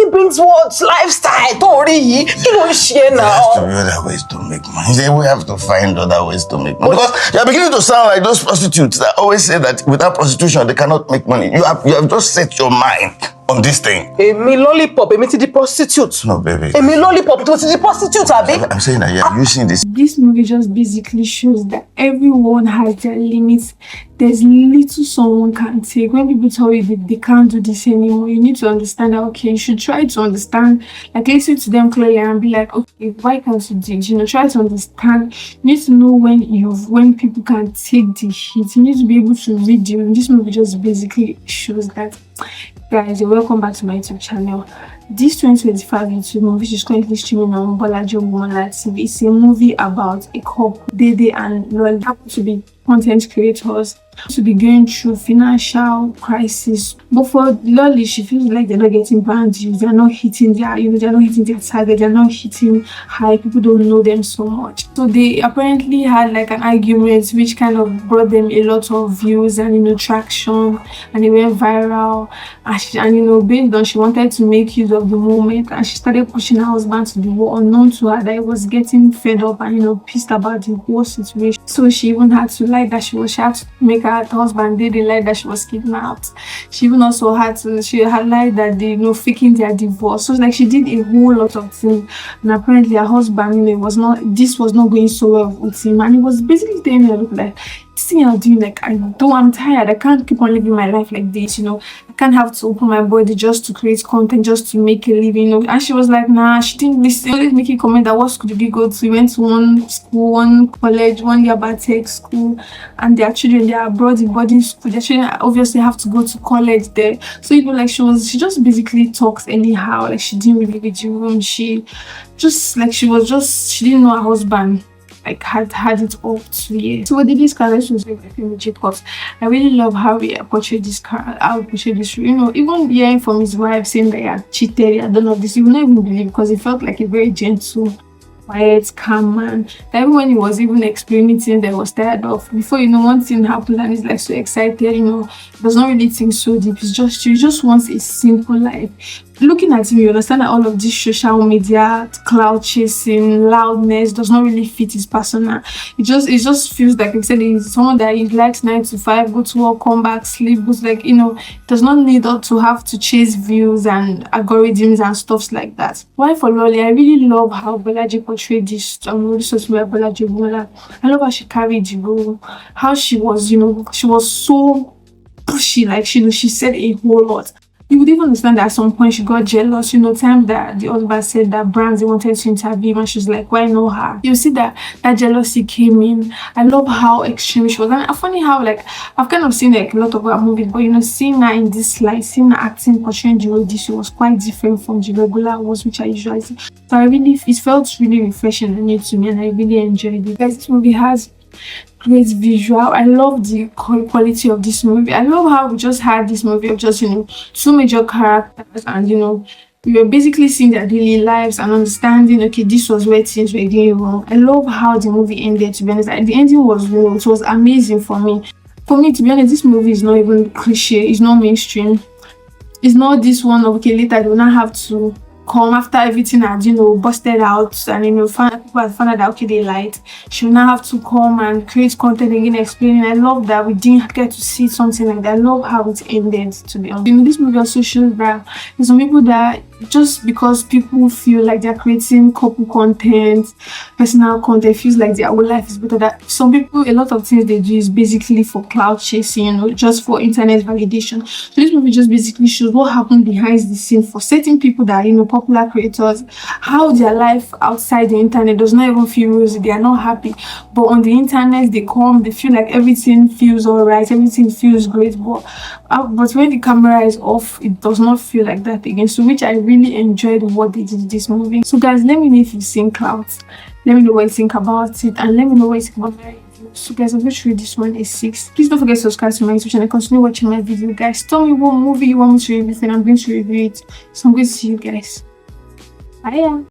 money brings what? Lifestyle. Don't worry. You don't share now. There has to be other ways to make money. Then we have to find other ways to make money. Because you're beginning to sound like those prostitutes that always say that without prostitution they cannot make money. You have just set your mind on this thing. Me lollipop, me to the prostitute. No, baby. Me lollipop to the prostitute, Abi. I'm saying that you're using this. This movie just basically shows that everyone has their limits. There's little someone can take. When people tell you that they can't do this anymore, you need to understand that, okay, you should try to understand, like listen to them clearly and be like, okay, why can't you do it? You know, try to understand. You need to know when people can take the hit. You need to be able to read you. This movie just basically shows that. Guys, welcome back to my YouTube channel. This 2025 YouTube movie, which is currently streaming on Bolaji Ogunmola TV, is a movie about a couple, Dede and Lolly, happen to be content creators, to be going through financial crisis. But for Lolly, she feels like they're not getting brand deals, they're not hitting their, they're not hitting their target, they're not hitting high, people don't know them so much. So they apparently had like an argument which kind of brought them a lot of views and traction, and they went viral. And based on, she wanted to make use of the moment, and she started pushing her husband to the wall, unknown to her that he was getting fed up and pissed about the whole situation. So she even had to lie that she had to make her husband didn't lie that she was kidnapped. She even also had lied that they faking their divorce. So like she did a whole lot of things, and apparently her husband was not going so well with him, and he was basically telling her, look, like this thing I'm doing, like I'm tired, I can't keep on living my life like this, I can't have to open my body just to create content, just to make a living, and she was like, nah, she didn't listen. Always making comment that what school did you go to? We went to one school, one college, one year about tech school, and their children, they are abroad in boarding school, their children obviously have to go to college there. So like she just basically talks anyhow, like she didn't really read the room, she didn't know her husband like had it all 2 years. So what did this character was like Femi, because I really love how we portray this character, how we portray this, even hearing from his wife saying that he had cheated, he had done all this, you would not even believe, because he felt like a very gentle, quiet, calm man. Even when he was even explaining things that he was tired of, before one thing happened and he's like so excited, he does not really think so deep. He just wants a simple life. Looking at him, you understand that all of this social media, clout chasing, loudness does not really fit his persona. It just feels like, I said, he's someone that he likes 9 to 5, go to work, come back, sleep, goes does not need to have to chase views and algorithms and stuff like that. Why for Lolly, I really love how Bolaji portrayed this Bolaji Ogunmola. I love how she carried the role, how she was, she was so pushy, like she said a whole lot. You would even understand that at some point she got jealous, time that the husband said that Bryan wanted to interview, and she's like, why not her? You see that jealousy came in. I love how extreme she was. And funny how, like, I've kind of seen like a lot of her movies, but seeing her in this light, seeing her acting, portraying the role, this was quite different from the regular ones which I usually see. So it felt really refreshing and new to me, and I really enjoyed it. Guys, this movie has great visual. I love the quality of this movie. I love how we just had this movie of just two major characters, and we were basically seeing their daily lives and understanding, okay, this was where things were going wrong. I love how the movie ended, to be honest. The ending was it was amazing for me. For me, to be honest, this movie is not even cliche, it's not mainstream. It's not this one of, okay, later they will not have to come after everything had busted out, and people had found out that, okay, they lied. She will now have to come and create content again, explaining. I love that we didn't get to see something like that. I love how it ended, to be honest. This movie also shows that there's some people that just because people feel like they're creating couple content, personal content, feels like their whole life is better. That some people, a lot of things they do is basically for clout chasing, just for internet validation. So this movie just basically shows what happened behind the scene for certain people that popular creators, how their life outside the internet does not even feel rosy. They are not happy, but on the internet they feel like everything feels alright, everything feels great, but when the camera is off, it does not feel like that again. So which I really enjoyed what they did in this movie. So guys, let me know if you've seen Clout. Let me know what you think about it, and let me know what you think about my review. So guys, I'm going to rate this one a 6. Please don't forget to subscribe to my YouTube channel. Continue watching my video, guys. Tell me what movie you want me to review, and I'm going to review it. So I'm going to see you guys. Bye.